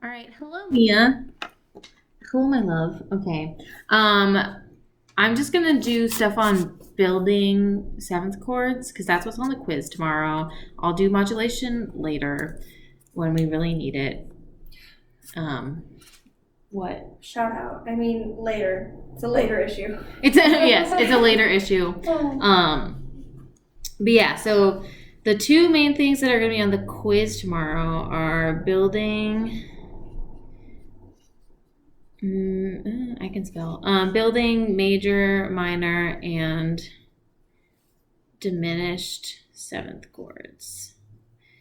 All right. Hello, Mia. Hello, my love. Okay. I'm just gonna do stuff on building seventh chords because that's what's on the quiz tomorrow. I'll do modulation later when we really need it. What? Shout out. I mean, later. It's a later issue. Yes, it's a later issue. But yeah, so the two main things that are gonna be on the quiz tomorrow are building. I can spell. Building major, minor, and diminished seventh chords.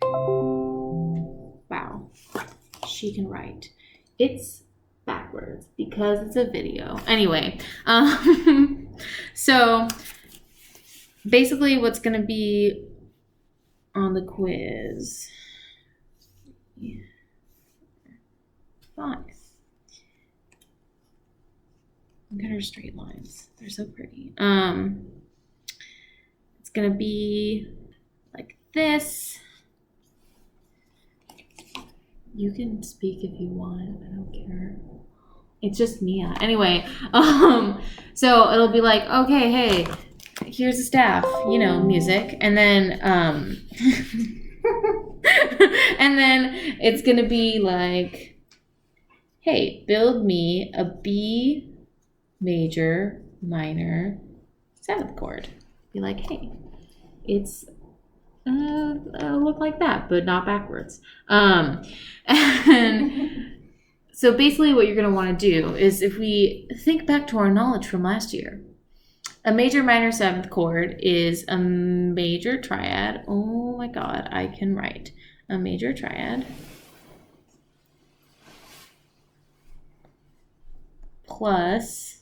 Wow. She can write. It's backwards because it's a video. Anyway, so basically what's going to be on the quiz. Five. Look at her straight lines. They're so pretty. It's gonna be like this. You can speak if you want. I don't care. It's just Mia. Anyway, so it'll be like, okay, hey, here's the staff, music, and then and then it's gonna be like, hey, build me a B major, minor, seventh chord. Be like, hey, it's look like that, but not backwards. And so basically what you're going to want to do is, if we think back to our knowledge from last year, a major, minor, seventh chord is a major triad. Oh my God, I can write. A major triad plus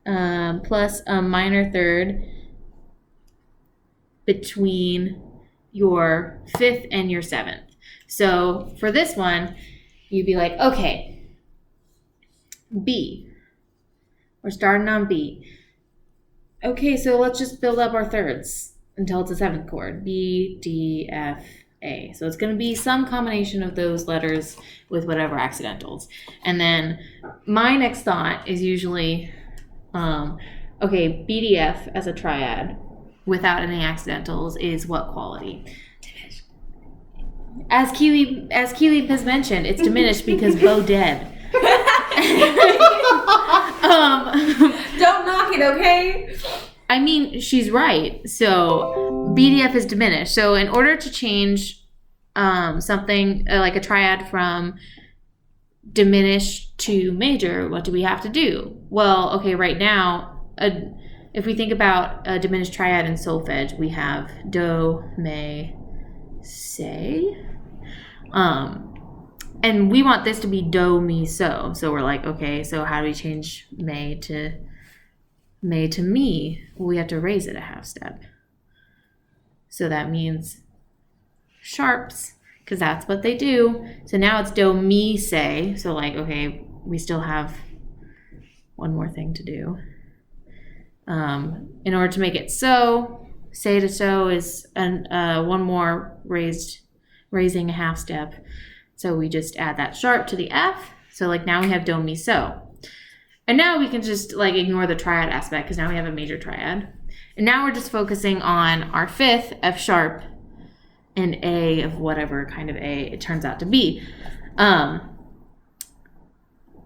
a minor third between your fifth and your seventh. So for this one, you'd be like, okay, B. We're starting on B. Okay, so let's just build up our thirds until it's a seventh chord. B, D, F, A. So it's going to be some combination of those letters with whatever accidentals. And then my next thought is usually, okay, BDF as a triad without any accidentals is what quality? Diminished. As Keely has mentioned, it's diminished because Bo dead. Don't knock it, okay? I mean, she's right. So BDF is diminished. So in order to change something like a triad from diminished to major, what do we have to do? Well, okay, right now, if we think about a diminished triad in solfege, we have do, me, say. And we want this to be do, mi, so. So we're like, okay, so how do we change me to me? Well, we have to raise it a half step. So that means sharps, because that's what they do. So now it's do, mi, say. So like, okay, we still have one more thing to do. In order to make it so, say to so is one more raising a half step. So we just add that sharp to the F. So like now we have do, mi, so. And now we can just like ignore the triad aspect because now we have a major triad. And now we're just focusing on our fifth, F sharp, and A of whatever kind of A it turns out to be.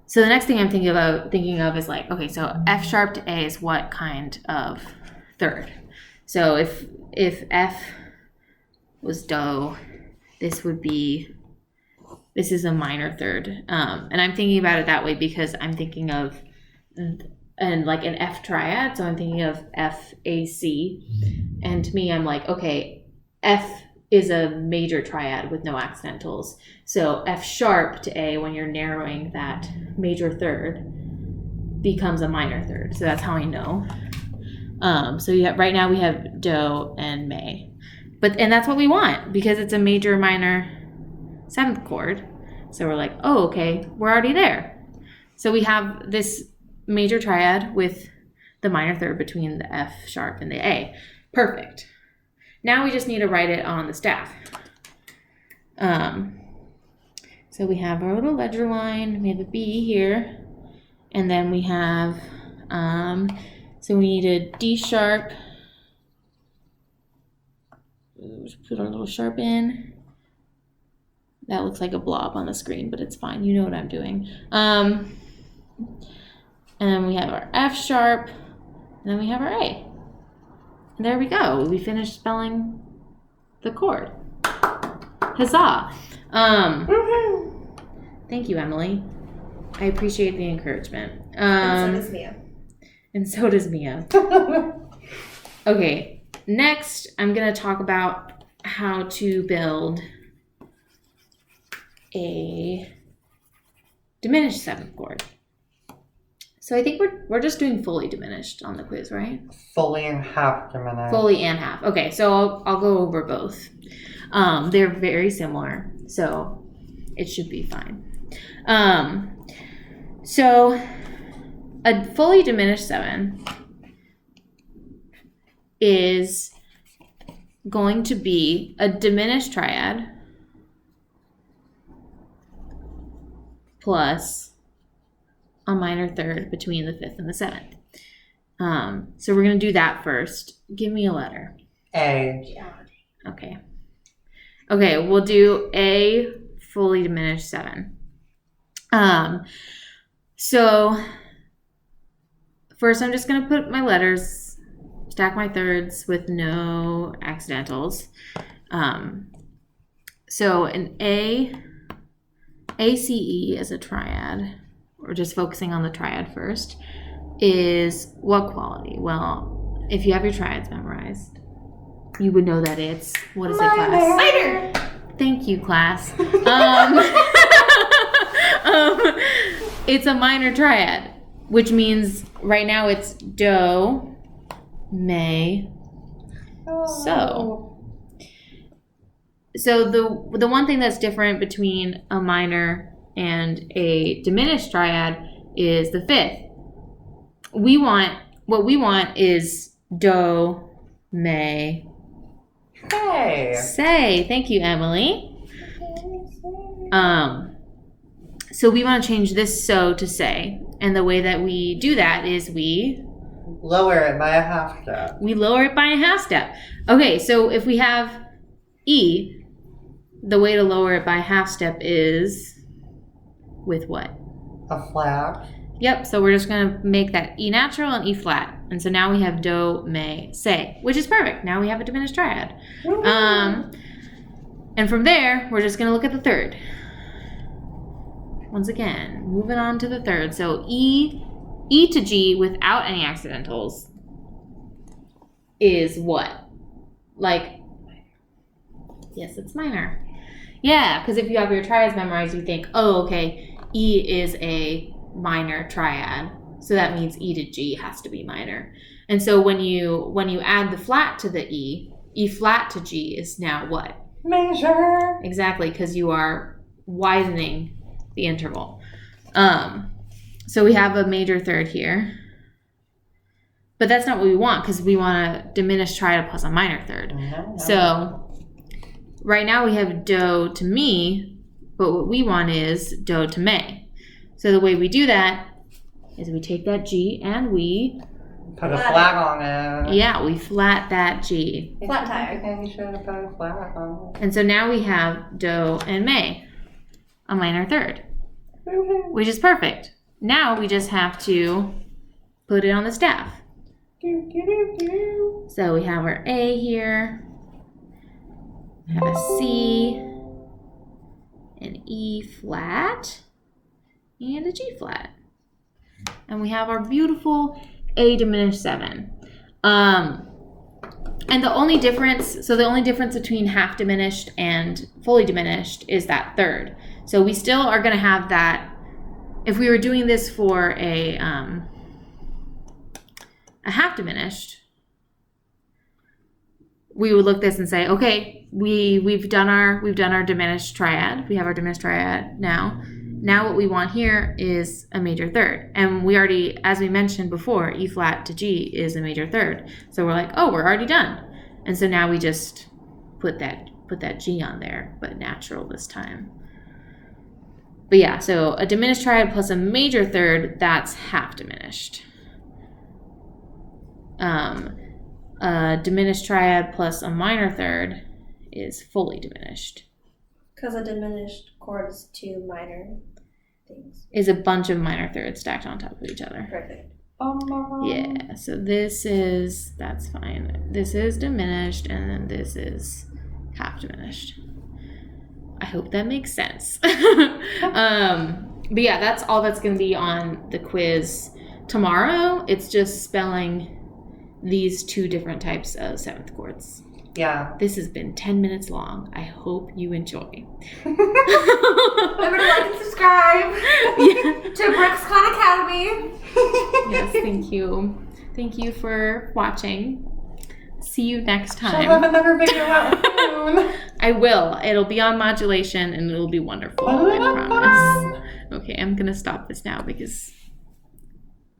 So the next thing I'm thinking of is like, okay, so F sharp to A is what kind of third? So if F was do, this is a minor third. And I'm thinking about it that way because I'm thinking of like an F triad. So I'm thinking of F, A, C. And to me, I'm like, okay, F is a major triad with no accidentals. So F sharp to A, when you're narrowing that major third, becomes a minor third. So that's how I know. So right now we have do and me. And that's what we want because it's a major, minor, seventh chord. So we're like, oh, okay, we're already there. So we have this major triad with the minor third between the F sharp and the A. Perfect. Now we just need to write it on the staff. So we have our little ledger line. We have a B here. And then we have, so we need a D sharp. Just put our little sharp in. That looks like a blob on the screen, but it's fine. You know what I'm doing. And then we have our F sharp. And then we have our A. And there we go. We finished spelling the chord. Huzzah. Thank you, Emily. I appreciate the encouragement. And so does Mia. And so does Mia. Okay, next I'm going to talk about how to build a diminished seventh chord. So I think we're just doing fully diminished on the quiz, right? Fully and half diminished. Fully and half. Okay, so I'll go over both. They're very similar, so it should be fine. So a fully diminished 7 is going to be a diminished triad plus a minor third between the 5th and the 7th. So we're going to do that first. Give me a letter. A. Okay. Okay, we'll do a fully diminished 7. So first I'm just going to put my letters, stack my thirds with no accidentals. So an ACE as a triad, we're just focusing on the triad first, is what quality? Well, if you have your triads memorized, you would know that it's, what is it, class? Minor. Thank you, class. It's a minor triad, which means right now it's do, me, so. So the one thing that's different between a minor and a diminished triad is the 5th. What we want is do, me, say. Thank you, Emily. So we want to change this so to say. And the way that we do that is we lower it by a half step. We lower it by a half step. Okay, so if we have E, the way to lower it by a half step is with what? A flat. Yep, so we're just going to make that E natural and E flat. And so now we have do, me, say, which is perfect. Now we have a diminished triad. And from there, we're just going to look at the third. Once again, moving on to the third. So E to G without any accidentals is what? Like, yes, it's minor. Yeah, because if you have your triads memorized, you think, oh, okay, E is a minor triad. So that means E to G has to be minor. And so when you add the flat to the E flat to G is now what? Major. Exactly, because you are widening the interval. So we have a major third here. But that's not what we want, because we want a diminished triad plus a minor third. No. So right now we have do to mi, but what we want is do to me. So the way we do that is we take that G and we put a flag on it. Yeah, we flat that G. Flat tire. You should have put a flag on it. And so now we have do and me, a minor third, which is perfect. Now we just have to put it on the staff. So we have our A here, we have a C, an E flat, and a G flat. And we have our beautiful A diminished 7. And the only difference between half diminished and fully diminished is that third. So we still are going to have that. If we were doing this for a half diminished, we would look at this and say, okay, we've done our diminished triad. We have our diminished triad now. Now what we want here is a major third. And we already, as we mentioned before, E flat to G is a major third. So we're like, oh, we're already done. And so now we just put that G on there, but natural this time. But yeah, so a diminished triad plus a major third, that's half diminished. A diminished triad plus a minor third is fully diminished. Because a diminished chord is two minor things. Is a bunch of minor thirds stacked on top of each other. Perfect. Yeah, so that's fine. This is diminished, and then this is half diminished. I hope that makes sense. But yeah, that's all that's going to be on the quiz tomorrow. It's just spelling these two different types of seventh chords. Yeah. This has been 10 minutes long. I hope you enjoy. Remember to like and subscribe to Brooks Con Academy. Yes, thank you. Thank you for watching. See you next She'll time. have another video out soon. I will. It'll be on modulation and it'll be wonderful. I promise. Okay, I'm going to stop this now because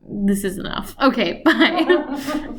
this is enough. Okay, bye.